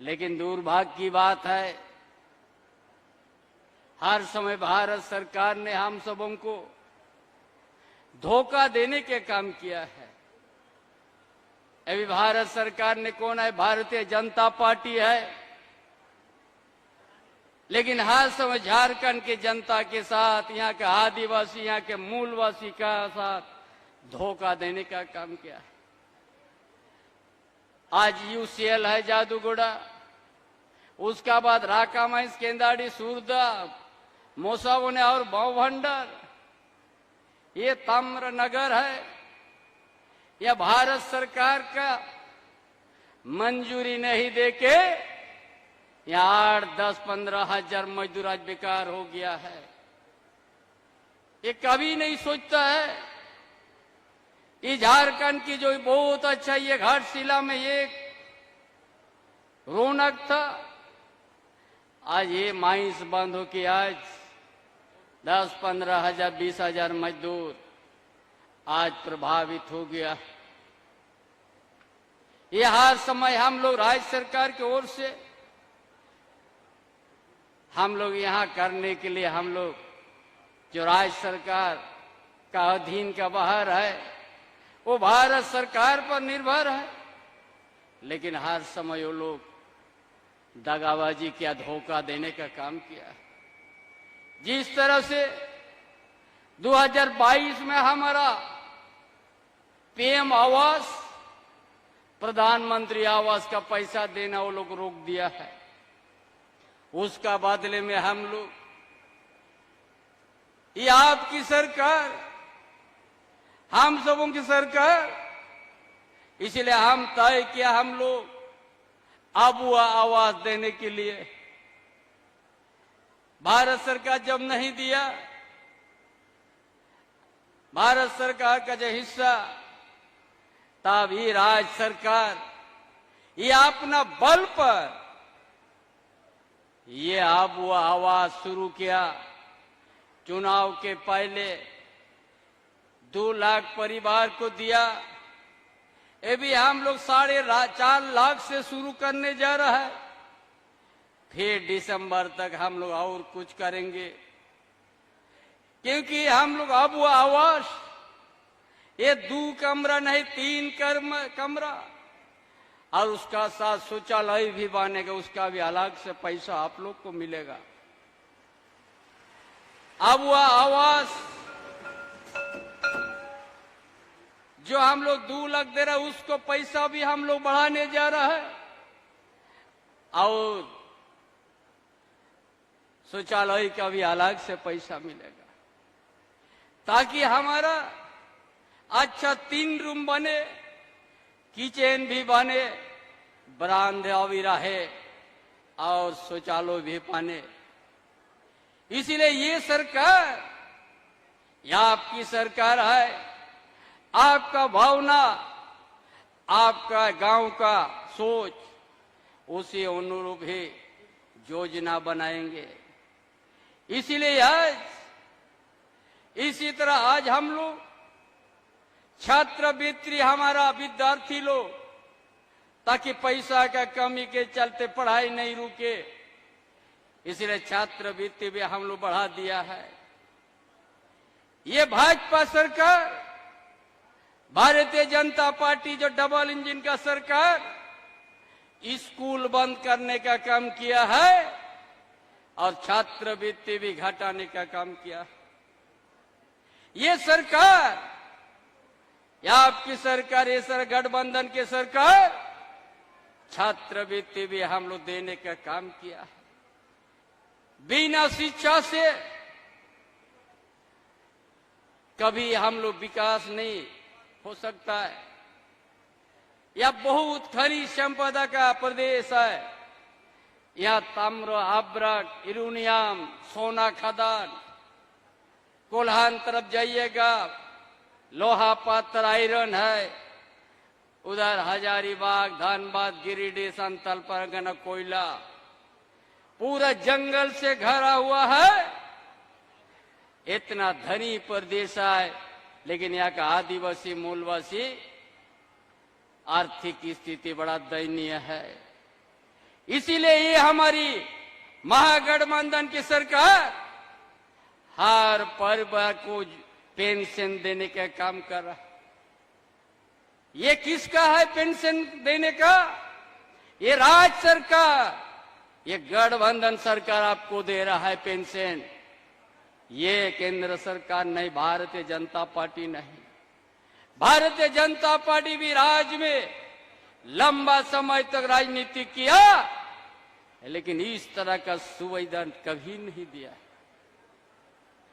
लेकिन दुर्भाग्य की बात है, हर समय भारत सरकार ने हम सबों को धोखा देने के काम किया है। अभी भारत सरकार ने कौन है? भारतीय जनता पार्टी है। लेकिन हर समय झारखंड की जनता के साथ, यहाँ के आदिवासी, यहाँ के मूलवासी का साथ धोखा देने का काम किया है। आज यूसीएल है जादूगोड़ा, उसका बाद राकामाइस, केंदाड़ी, सूरदा, मोसावने और भावभंडार, ये ताम्रनगर है। यह भारत सरकार का मंजूरी नहीं देके यहाँ 8, 10, 15 हजार मजदूर आज बेकार हो गया है। ये कभी नहीं सोचता है ये झारखंड की जो बहुत अच्छा ये घाटशिला में ये रौनक था, आज ये माइंस बंद हो के आज 10, 15 हजार, 20 हजार मजदूर आज प्रभावित हो गया। ये हर समय हम लोग राज्य सरकार की ओर से हम लोग यहाँ करने के लिए, हम लोग जो राज्य सरकार का अधीन का बाहर है वो भारत सरकार पर निर्भर है। लेकिन हर समय वो लोग दगाबाजी किया, धोखा देने का काम किया। जिस तरह से 2022 में हमारा पीएम आवास, प्रधानमंत्री आवास का पैसा देना वो लोग रोक दिया है, उसका बदले में हम लोग, ये आपकी सरकार, हम सबों की सरकार, इसलिए हम तय किया हम लोग अब वो आवाज देने के लिए। भारत सरकार जब नहीं दिया, भारत सरकार का जो हिस्सा, तब ये राज्य सरकार ये अपना बल पर ये अब वो आवाज शुरू किया। चुनाव के पहले 2 लाख परिवार को दिया, ये भी हम लोग 4.5 लाख से शुरू करने जा रहा है। फिर दिसंबर तक हम लोग और कुछ करेंगे, क्योंकि हम लोग अब वो आवास ये 2 कमरा नहीं 3 कमरा और उसका साथ शौचालय भी बनेगा, उसका भी अलग से पैसा आप लोग को मिलेगा। अब वो आवास जो हम लोग 2 लाख दे रहे हैं, उसको पैसा भी हम लोग बढ़ाने जा रहा है और शौचालय का भी अलग से पैसा मिलेगा, ताकि हमारा अच्छा 3 रूम बने, किचन भी बने, बरामदा भी रहे और शौचालय भी बने। इसीलिए ये सरकार, यह आपकी सरकार है। आपका भावना, आपका गांव का सोच, उसी अनुरूप ही योजना बनाएंगे। इसीलिए आज इसी तरह आज हम लोग छात्रवृत्ति, हमारा विद्यार्थी लोग, ताकि पैसा का कमी के चलते पढ़ाई नहीं रुके, इसलिए छात्रवृत्ति भी हम लोग बढ़ा दिया है। ये भाजपा सरकार, भारतीय जनता पार्टी जो डबल इंजन का सरकार, स्कूल बंद करने का काम किया है और छात्रवृत्ति भी घटाने का काम किया। ये सरकार, या आपकी सरकार, ये सर गठबंधन की सरकार, छात्रवृत्ति भी हम लोग देने का काम किया है। बिना शिक्षा से कभी हम लोग विकास नहीं हो सकता है। यह बहुत खनिज संपदा का प्रदेश है। यह ताम्र, अब्रक, यूरेनियम, सोना खदान, कोल्हान तरफ जाइएगा लोहा पत्थर आयरन है, उधर हजारीबाग, धनबाद, गिरिडीह, संथाल परगना कोयला, पूरा जंगल से घरा हुआ है। इतना धनी प्रदेश है, लेकिन यहाँ का आदिवासी मूलवासी आर्थिक स्थिति बड़ा दयनीय है। इसीलिए ये हमारी महागठबंधन की सरकार हर परिवार को पेंशन देने का काम कर रहा है। ये किसका है पेंशन देने का? ये राज्य सरकार, ये गठबंधन सरकार आपको दे रहा है पेंशन। ये केंद्र सरकार नहीं, भारतीय जनता पार्टी नहीं। भारतीय जनता पार्टी भी राज्य में लंबा समय तक राजनीति किया, लेकिन इस तरह का सुविधा कभी नहीं दिया।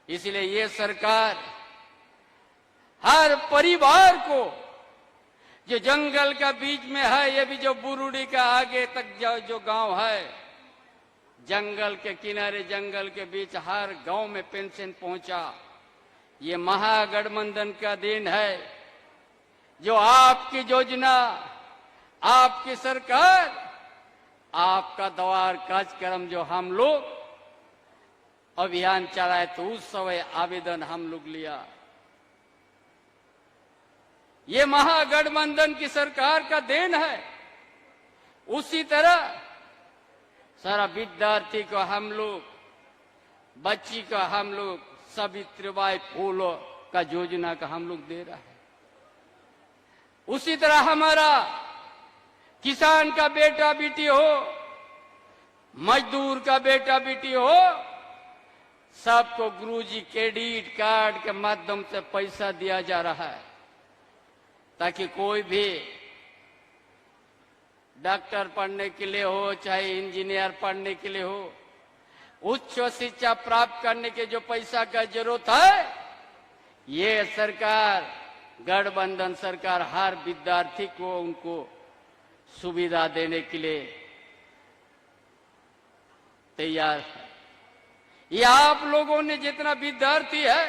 इसलिए ये सरकार हर परिवार को, जो जंगल का बीच में है, ये भी जो बुरुड़ी का आगे तक जो गांव है, जंगल के किनारे, जंगल के बीच, हर गांव में पेंशन पहुंचा। ये महागठबंधन का दिन है, जो आपकी योजना, आपकी सरकार, आपका द्वार कार्यक्रम जो हम लोग अभियान चलाए, तो उस समय आवेदन हम लोग लिया। ये महागठबंधन की सरकार का देन है। उसी तरह सारा विद्यार्थी को हम लोग, बच्ची को हम लोग सावित्रीबाई फूले का योजना का हम लोग दे रहा है। उसी तरह हमारा किसान का बेटा बेटी हो, मजदूर का बेटा बेटी हो, सबको गुरुजी क्रेडिट कार्ड के माध्यम से पैसा दिया जा रहा है, ताकि कोई भी डॉक्टर पढ़ने के लिए हो, चाहे इंजीनियर पढ़ने के लिए हो, उच्च शिक्षा प्राप्त करने के जो पैसा का जरूरत है, ये सरकार, गठबंधन सरकार हर विद्यार्थी को उनको सुविधा देने के लिए तैयार है। ये आप लोगों ने जितना विद्यार्थी है,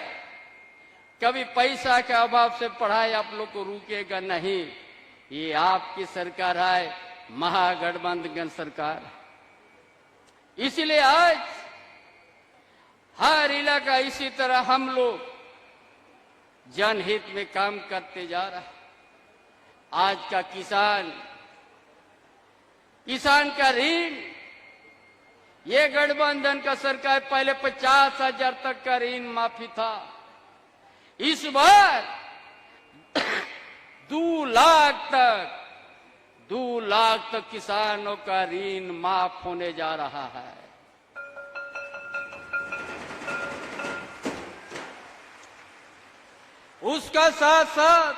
कभी पैसा के अभाव से पढ़ाई आप लोग को रुकेगा नहीं। ये आपकी सरकार है, महागठबंधन सरकार। इसीलिए आज हर इलाका इसी तरह हम लोग जनहित में काम करते जा रहा है। आज का किसान का ऋण, ये गठबंधन का सरकार पहले 50,000 तक का ऋण माफी था। इस बार 2 लाख तक किसानों का ऋण माफ होने जा रहा है। उसका साथ साथ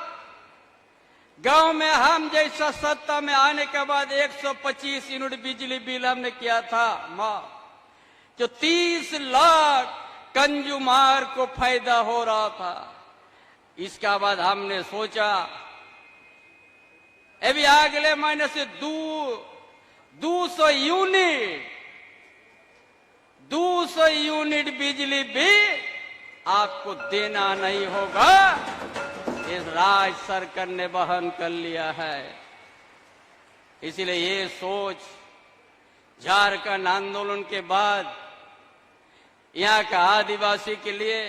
गांव में हम जैसा सत्ता में आने के बाद 125 यूनिट बिजली बिल हमने किया था माफ, जो 30 लाख कंज्यूमर को फायदा हो रहा था। इसका बाद हमने सोचा अभी अगले महीने से 200 यूनिट बिजली भी आपको देना नहीं होगा। इस राज्य सरकार ने वहन कर लिया है। इसलिए ये सोच झारखंड आंदोलन के बाद यहाँ का आदिवासी के लिए,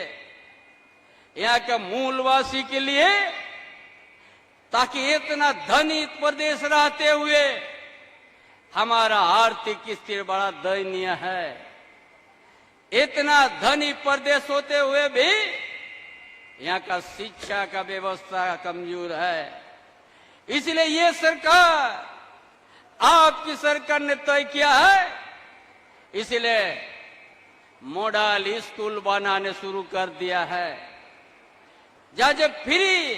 यहाँ का मूलवासी के लिए, ताकि इतना धनी प्रदेश रहते हुए हमारा आर्थिक स्थिति बड़ा दयनीय है, इतना धनी प्रदेश होते हुए भी यहाँ का शिक्षा का व्यवस्था कमजोर है। इसलिए ये सरकार, आपकी सरकार ने तय किया है, इसलिए मॉडल स्कूल बनाने शुरू कर दिया है। जब फ्री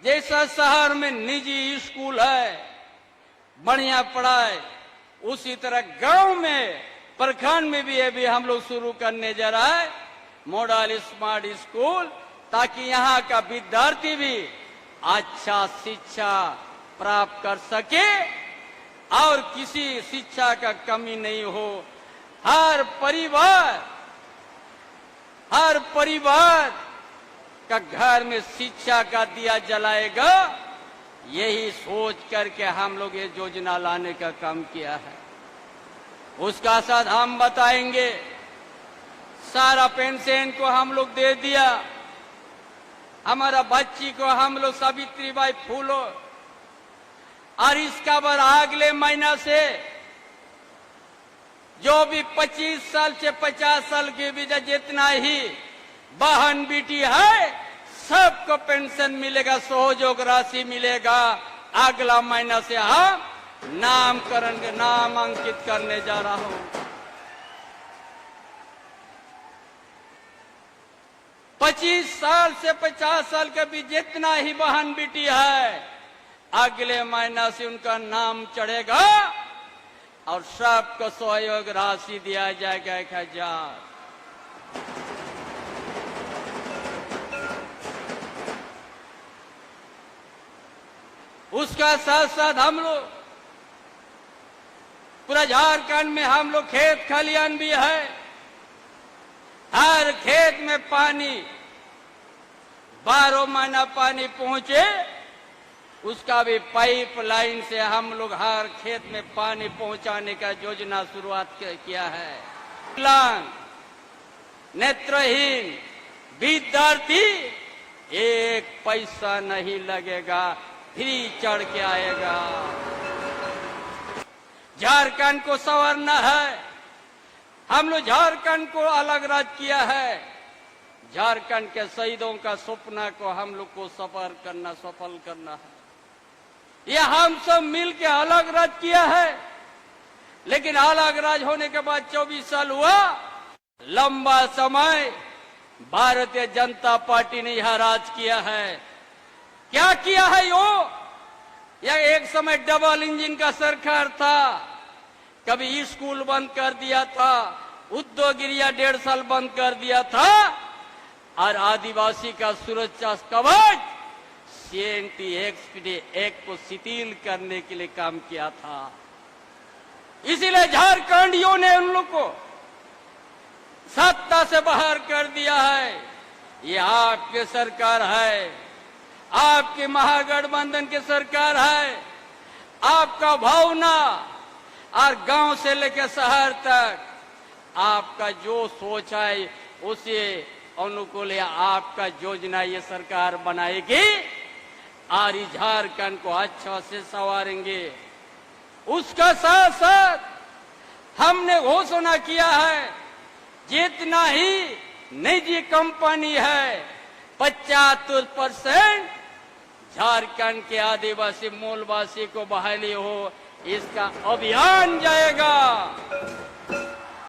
जैसा शहर में निजी स्कूल है, बढ़िया पढ़ाई, उसी तरह गांव में, प्रखंड में भी अभी हम लोग शुरू करने जा रहा है मॉडल स्मार्ट स्कूल, ताकि यहाँ का विद्यार्थी भी अच्छा शिक्षा प्राप्त कर सके और किसी शिक्षा का कमी नहीं हो। हर परिवार का घर में शिक्षा का दिया जलाएगा, यही सोच करके हम लोग ये योजना लाने का काम किया है। उसका साथ हम बताएंगे, सारा पेंशन को हम लोग दे दिया, हमारा बच्ची को हम लोग सावित्रीबाई फूले, और इसका बाद अगले महीना से जो भी 25 साल से 50 साल के बीच जितना ही बहन बेटी है सबको पेंशन मिलेगा, सहयोग राशि मिलेगा। अगला महीना से हम नामांकित करने जा रहा हूं। 25 साल से 50 साल के बीच जितना ही बहन बेटी है अगले महीना से उनका नाम चढ़ेगा और सबको सहयोग राशि दिया जाएगा 1000। उसका साथ साथ हम लोग पूरा झारखंड में हम लोग खेत खलियान भी है, हर खेत में पानी 12 महीना पानी पहुंचे, उसका भी पाइप लाइन से हम लोग हर खेत में पानी पहुंचाने का योजना शुरुआत किया है। विकलांग, नेत्रहीन विद्यार्थी 1 पैसा नहीं लगेगा, फ्री चढ़ के आएगा। झारखंड को संवरना है, हम लोग झारखंड को अलग राज्य किया है। झारखंड के शहीदों का सपना को हम लोग को सफल करना है। यह हम सब मिल के अलग राज्य किया है, लेकिन अलग राज्य होने के बाद 24 साल हुआ, लंबा समय भारतीय जनता पार्टी ने यह राज किया है। क्या किया है यह एक समय डबल इंजन का सरकार था, कभी स्कूल बंद कर दिया था, उद्योग एरिया 1.5 साल बंद कर दिया था, और आदिवासी का सुरक्षा कवच CNT एक्ट को शिथिल करने के लिए काम किया था। इसीलिए झारखंडियों ने उन लोग को सत्ता से बाहर कर दिया है। ये आपकी सरकार है, आपके महागठबंधन की सरकार है। आपका भावना और गांव से लेकर शहर तक आपका जो सोच है उसे अनुकूल आपका योजना ये सरकार बनाएगी और इस झारखंड को अच्छा से संवारेंगे। उसका साथ साथ हमने घोषणा किया है, जितना ही निजी कंपनी है 75% झारखंड के आदिवासी मूलवासी को बहाली हो, इसका अभियान जाएगा।